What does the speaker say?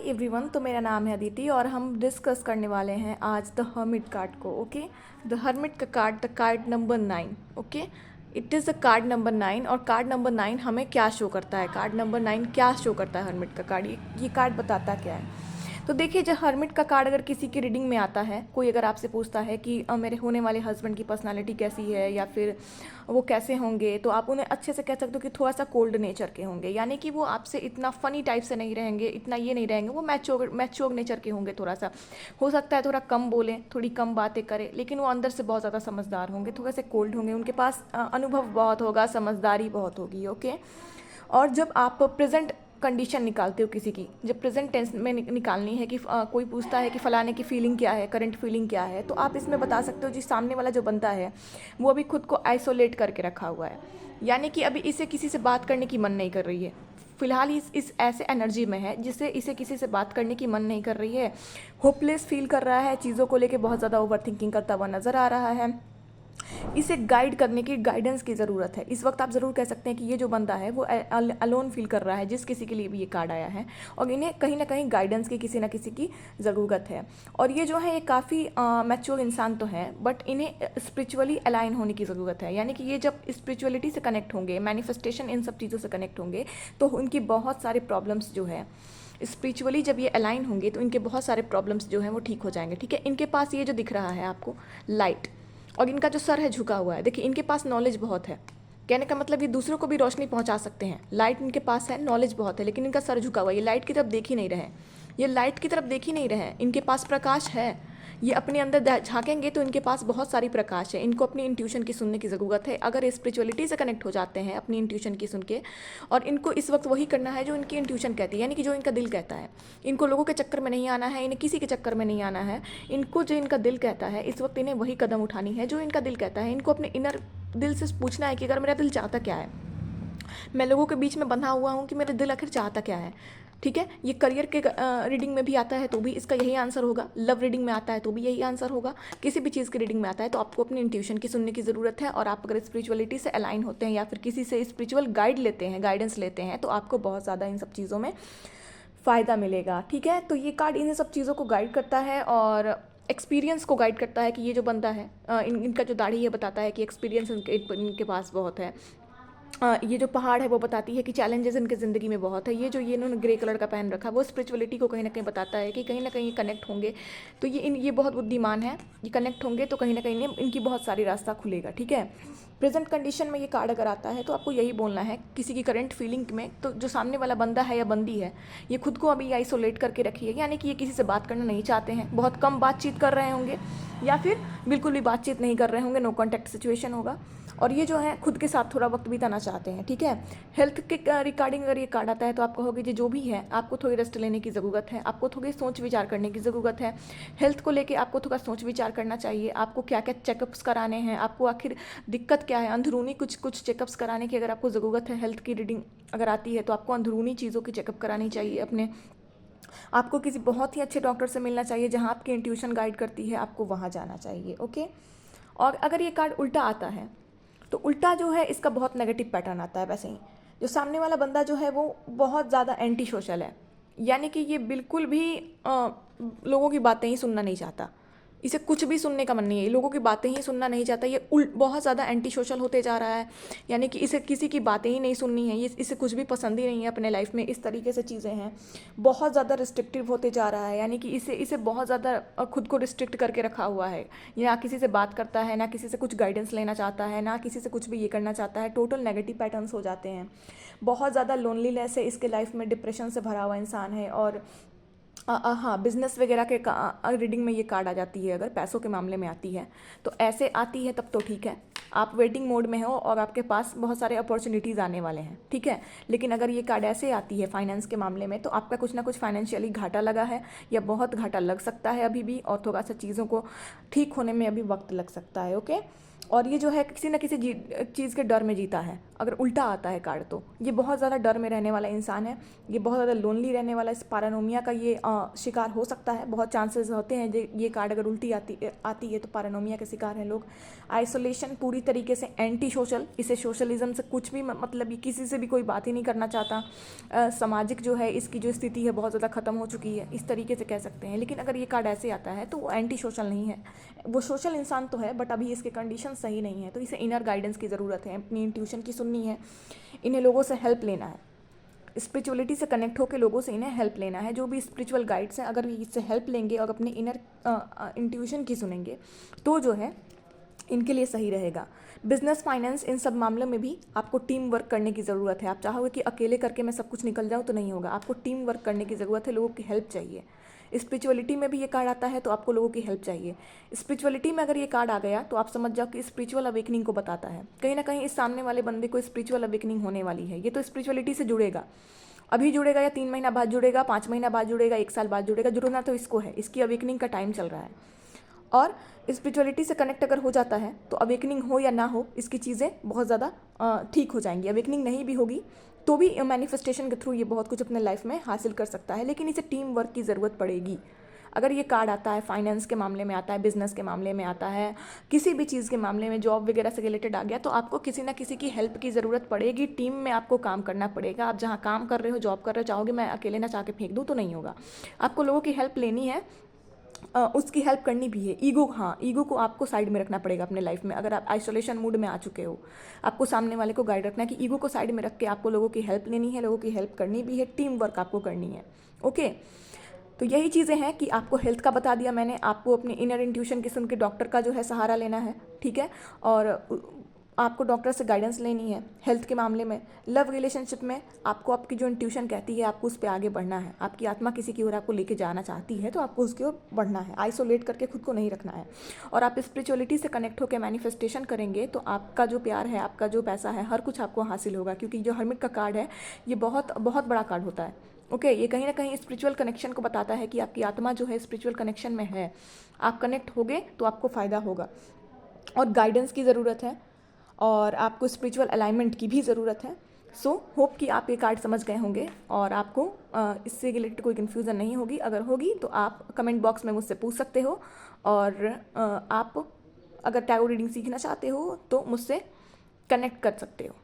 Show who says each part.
Speaker 1: Everyone, तो मेरा नाम है अदिति और हम डिस्कस करने वाले हैं आज द हर्मिट कार्ड को। ओके, द हर्मिट का card, the card number 9। Okay, it is the card number 9। और कार्ड नंबर 9 हमें क्या शो करता है? कार्ड नंबर 9 क्या शो करता है? हर्मिट का कार्ड, ये कार्ड बताता क्या है? तो देखिए, जब हर्मिट का कार्ड अगर किसी की रीडिंग में आता है, कोई अगर आपसे पूछता है कि मेरे होने वाले हस्बैंड की पर्सनालिटी कैसी है या फिर वो कैसे होंगे, तो आप उन्हें अच्छे से कह सकते हो कि थोड़ा सा कोल्ड नेचर के होंगे। यानी कि वो आपसे इतना फ़नी टाइप से नहीं रहेंगे, इतना ये नहीं रहेंगे, वो मैच्योर नेचर के होंगे। थोड़ा सा हो सकता है थोड़ा कम बोलें, थोड़ी कम बातें करें, लेकिन वो अंदर से बहुत ज़्यादा समझदार होंगे, थोड़े से कोल्ड होंगे, उनके पास अनुभव बहुत होगा, समझदारी बहुत होगी। ओके, और जब आप प्रेजेंट कंडीशन निकालते हो किसी की, जब प्रेजेंट टेंस में निकालनी है कि कोई पूछता है कि फ़लाने की फीलिंग क्या है, करंट फीलिंग क्या है, तो आप इसमें बता सकते हो जी सामने वाला जो बंदा है वो अभी खुद को आइसोलेट करके रखा हुआ है। यानी कि अभी इसे किसी से बात करने की मन नहीं कर रही है, फिलहाल इस ऐसे एनर्जी में है जिससे इसे किसी से बात करने की मन नहीं कर रही है। होपलेस फील कर रहा है, चीज़ों को लेके बहुत ज़्यादा ओवर थिंकिंग करता हुआ नज़र आ रहा है। इसे गाइड करने की, गाइडेंस की ज़रूरत है। इस वक्त आप ज़रूर कह सकते हैं कि ये जो बंदा है वो अलोन फील कर रहा है, जिस किसी के लिए भी ये कार्ड आया है, और इन्हें कहीं ना कहीं गाइडेंस की किसी ना किसी की ज़रूरत है। और ये जो है, ये काफ़ी मैच्योर इंसान तो है, बट इन्हें स्पिरिचुअली अलाइन होने की ज़रूरत है। यानी कि ये जब स्पिरिचुअलिटी से कनेक्ट होंगे, मैनिफेस्टेशन, इन सब चीज़ों से कनेक्ट होंगे, तो उनकी बहुत सारे प्रॉब्लम्स जो है स्पिरिचुअली जब ये अलाइन होंगे तो इनके बहुत सारे प्रॉब्लम्स जो हैं वो ठीक हो जाएंगे। ठीक है, इनके पास ये जो दिख रहा है आपको लाइट, और इनका जो सर है झुका हुआ है, देखिए इनके पास नॉलेज बहुत है। कहने का मतलब ये दूसरों को भी रोशनी पहुंचा सकते हैं। लाइट इनके पास है, नॉलेज बहुत है, लेकिन इनका सर झुका हुआ है। ये लाइट की तरफ देख ही नहीं रहे, ये लाइट की तरफ देख ही नहीं रहे। इनके पास प्रकाश है, ये अपने अंदर झांकेंगे तो इनके पास बहुत सारी प्रकाश है। इनको अपनी इंट्यूशन की सुनने की ज़रूरत है। अगर स्पिरिचुअलिटी से कनेक्ट हो जाते हैं अपनी इंट्यूशन की सुन के, और इनको इस वक्त वही करना है जो इनकी इंट्यूशन कहती है, यानी कि जो इनका दिल कहता है। इनको लोगों के चक्कर में नहीं आना है, इन्हें किसी के चक्कर में नहीं आना है। इनको जो इनका दिल कहता है, इस वक्त इन्हें वही कदम उठानी है जो इनका दिल कहता है। इनको अपने इनर दिल से पूछना है कि अगर मेरा दिल चाहता क्या है, मैं लोगों के बीच में बंधा हुआ हूँ कि मेरा दिल आखिर चाहता क्या है। ठीक है, ये करियर के रीडिंग में भी आता है तो भी इसका यही आंसर होगा, लव रीडिंग में आता है तो भी यही आंसर होगा, किसी भी चीज़ की रीडिंग में आता है तो आपको अपनी इंट्यूशन की सुनने की ज़रूरत है। और आप अगर स्पिरिचुअलिटी से अलाइन होते हैं या फिर किसी से स्पिरिचुअल गाइड लेते हैं, गाइडेंस लेते हैं, तो आपको बहुत ज़्यादा इन सब चीज़ों में फ़ायदा मिलेगा। ठीक है, तो ये कार्ड इन सब चीज़ों को गाइड करता है और एक्सपीरियंस को गाइड करता है कि ये जो बंदा है, इनका जो दाढ़ी है बताता है कि एक्सपीरियंस इनके पास बहुत है। ये जो पहाड़ है वो बताती है कि चैलेंजेस इनके ज़िंदगी में बहुत है। ये जो ये इन्होंने ग्रे कलर का पहन रखा है वो स्पिरिचुअलिटी को कहीं ना कहीं बताता है कि कहीं ना कहीं कनेक्ट होंगे तो ये बहुत बुद्धिमान है, ये कनेक्ट होंगे तो कहीं ना कहीं इनकी बहुत सारी रास्ता खुलेगा। ठीक है, प्रेजेंट कंडीशन में ये कार्ड अगर आता है तो आपको यही बोलना है किसी की करंट फीलिंग में, तो जो सामने वाला बंदा है या बंदी है, ये खुद को अभी आइसोलेट करके रखी है। यानी कि ये किसी से बात करना नहीं चाहते हैं, बहुत कम बातचीत कर रहे होंगे या फिर बिल्कुल भी बातचीत नहीं कर रहे होंगे, नो कॉन्टैक्ट सिचुएशन होगा। और ये जो है खुद के साथ थोड़ा वक्त बिताना चाहते हैं। ठीक है, हेल्थ के रिगार्डिंग अगर ये कार्ड आता है तो आप कहोगे जी जो भी है आपको थोड़ी रेस्ट लेने की ज़रूरत है, आपको थोड़ी सोच विचार करने की ज़रूरत है। हेल्थ को लेके आपको थोड़ा सोच विचार करना चाहिए, आपको क्या क्या चेकअप्स कराने हैं, आपको आखिर दिक्कत क्या है, अंदरूनी कुछ चेकअप्स कराने की अगर आपको ज़रूरत है। हेल्थ की रीडिंग अगर आती है तो आपको अंदरूनी चीज़ों की चेकअप करानी चाहिए अपने। आपको किसी बहुत ही अच्छे डॉक्टर से मिलना चाहिए, जहाँ आपकी इंट्यूशन गाइड करती है, आपको वहाँ जाना चाहिए। ओके, और अगर ये कार्ड उल्टा आता है तो उल्टा जो है इसका बहुत नेगेटिव पैटर्न आता है। वैसे ही जो सामने वाला बंदा जो है वो बहुत ज़्यादा एंटी सोशल है, यानी कि ये बिल्कुल भी लोगों की बातें ही सुनना नहीं चाहता, इसे कुछ भी सुनने का मन नहीं है, ये लोगों की बातें ही सुनना नहीं चाहता। ये बहुत ज़्यादा एंटी सोशल होते जा रहा है, यानी कि इसे किसी की बातें ही नहीं सुननी है, ये इसे कुछ भी पसंद ही नहीं है अपने लाइफ में। इस तरीके से चीज़ें हैं, बहुत ज़्यादा रिस्ट्रिक्टिव होते जा रहा है, यानी कि इसे बहुत ज़्यादा खुद को रिस्ट्रिक्ट करके रखा हुआ है। ये ना किसी से बात करता है, ना किसी से कुछ गाइडेंस लेना चाहता है, ना किसी से कुछ भी ये करना चाहता है। टोटल नेगेटिव पैटर्न्स हो जाते हैं, बहुत ज़्यादा लोनलीनेस है इसके लाइफ में, डिप्रेशन से भरा हुआ इंसान है। और हाँ, बिजनेस वगैरह के रीडिंग में ये कार्ड आ जाती है, अगर पैसों के मामले में आती है तो ऐसे आती है तब तो ठीक है, आप वेटिंग मोड में हो और आपके पास बहुत सारे अपॉर्चुनिटीज़ आने वाले हैं। ठीक है, लेकिन अगर ये कार्ड ऐसे आती है फाइनेंस के मामले में तो आपका कुछ ना कुछ फाइनेंशियली घाटा लगा है या बहुत घाटा लग सकता है अभी भी, और थोड़ा सा चीज़ों को ठीक होने में अभी वक्त लग सकता है। ओके, और ये जो है किसी न किसी चीज़ के डर में जीता है। अगर उल्टा आता है कार्ड तो ये बहुत ज़्यादा डर में रहने वाला इंसान है, ये बहुत ज़्यादा लोनली रहने वाला, इस पैरानोमिया का ये शिकार हो सकता है। बहुत चांसेस होते हैं ये कार्ड अगर उल्टी आती है तो पैरानोमिया के शिकार हैं लोग। आइसोलेशन, पूरी तरीके से एंटी सोशल, इसे सोशलिज्म से कुछ भी मतलब ये किसी से भी कोई बात ही नहीं करना चाहता। सामाजिक जो है इसकी जो स्थिति है बहुत ज़्यादा ख़त्म हो चुकी है, इस तरीके से कह सकते हैं। लेकिन अगर ये कार्ड ऐसे आता है तो वो एंटी सोशल नहीं है, वो सोशल इंसान तो है बट अभी इसके कंडीशन सही नहीं है, तो इसे इनर गाइडेंस की ज़रूरत है, अपनी इंट्यूशन की सुननी है, इन्हें लोगों से हेल्प लेना है, स्पिरिचुअलिटी से कनेक्ट होकर लोगों से इन्हें हेल्प लेना है। जो भी स्पिरिचुअल गाइड्स हैं अगर इससे हेल्प लेंगे और अपने इनर इंट्यूशन की सुनेंगे तो जो है इनके लिए सही रहेगा। बिजनेस, फाइनेंस, इन सब मामलों में भी आपको टीम वर्क करने की ज़रूरत है। आप चाहोगे कि अकेले करके मैं सब कुछ निकल जाऊँ तो नहीं होगा, आपको टीम वर्क करने की ज़रूरत है, लोगों की हेल्प चाहिए। स्पिरिचुअलिटी में भी ये कार्ड आता है तो आपको लोगों की हेल्प चाहिए। स्पिरिचुअलिटी में अगर ये कार्ड आ गया तो आप समझ जाओ कि स्पिरिचुअल अवेकनिंग को बताता है। कहीं ना कहीं इस सामने वाले बंदे को स्पिरिचुअल अवेकनिंग होने वाली है। ये तो स्पिरिचुअलिटी से जुड़ेगा, अभी जुड़ेगा या 3 महीना बाद जुड़ेगा, 5 महीना बाद जुड़ेगा, 1 साल बाद जुड़ेगा, जुड़ना तो इसको है, इसकी अवेकनिंग का टाइम चल रहा है। और स्पिरिचुअलिटी से कनेक्ट अगर हो जाता है तो अवेकनिंग हो या ना हो इसकी चीज़ें बहुत ज़्यादा ठीक हो जाएंगी। अवेकनिंग नहीं भी होगी तो भी मैनिफेस्टेशन के थ्रू ये बहुत कुछ अपने लाइफ में हासिल कर सकता है, लेकिन इसे टीम वर्क की ज़रूरत पड़ेगी। अगर ये कार्ड आता है, फाइनेंस के मामले में आता है, बिजनेस के मामले में आता है, किसी भी चीज़ के मामले में, जॉब वगैरह से रिलेटेड आ गया, तो आपको किसी ना किसी की हेल्प की ज़रूरत पड़ेगी। टीम में आपको काम करना पड़ेगा। आप जहाँ काम कर रहे हो, जॉब कर रहे हो, चाहोगे मैं अकेले ना चाह के फेंक दूँ तो नहीं होगा, आपको लोगों की हेल्प लेनी है, उसकी हेल्प करनी भी है। ईगो, हाँ, ईगो को आपको साइड में रखना पड़ेगा अपने लाइफ में। अगर आप आइसोलेशन मूड में आ चुके हो, आपको सामने वाले को गाइड रखना है कि ईगो को साइड में रख के आपको लोगों की हेल्प लेनी है, लोगों की हेल्प करनी भी है, टीम वर्क आपको करनी है। ओके, तो यही चीज़ें हैं कि आपको हेल्थ का बता दिया मैंने, आपको अपनी इनर इंट्यूशन की सुन के डॉक्टर का जो है सहारा लेना है, ठीक है, और आपको डॉक्टर से गाइडेंस लेनी है हेल्थ के मामले में। लव रिलेशनशिप में आपको आपकी जो इंट्यूशन कहती है आपको उस पर आगे बढ़ना है। आपकी आत्मा किसी की ओर आपको लेके जाना चाहती है तो आपको उसकी ओर बढ़ना है, आइसोलेट करके खुद को नहीं रखना है। और आप स्पिरिचुअलिटी से कनेक्ट होकर मैनिफेस्टेशन करेंगे तो आपका जो प्यार है, आपका जो पैसा है, हर कुछ आपको हासिल होगा। क्योंकि जो हर्मिट का कार्ड है ये बहुत बहुत बड़ा कार्ड होता है। ओके, ये कहीं ना कहीं स्पिरिचुअल कनेक्शन को बताता है कि आपकी आत्मा जो है स्पिरिचुअल कनेक्शन में है। आप कनेक्ट होगे तो आपको फ़ायदा होगा। और गाइडेंस की ज़रूरत है और आपको स्पिरिचुअल अलाइनमेंट की भी ज़रूरत है। सो होप कि आप ये कार्ड समझ गए होंगे और आपको इससे रिलेटेड कोई कन्फ्यूज़न नहीं होगी। अगर होगी तो आप कमेंट बॉक्स में मुझसे पूछ सकते हो। और आप अगर टैरो रीडिंग सीखना चाहते हो तो मुझसे कनेक्ट कर सकते हो।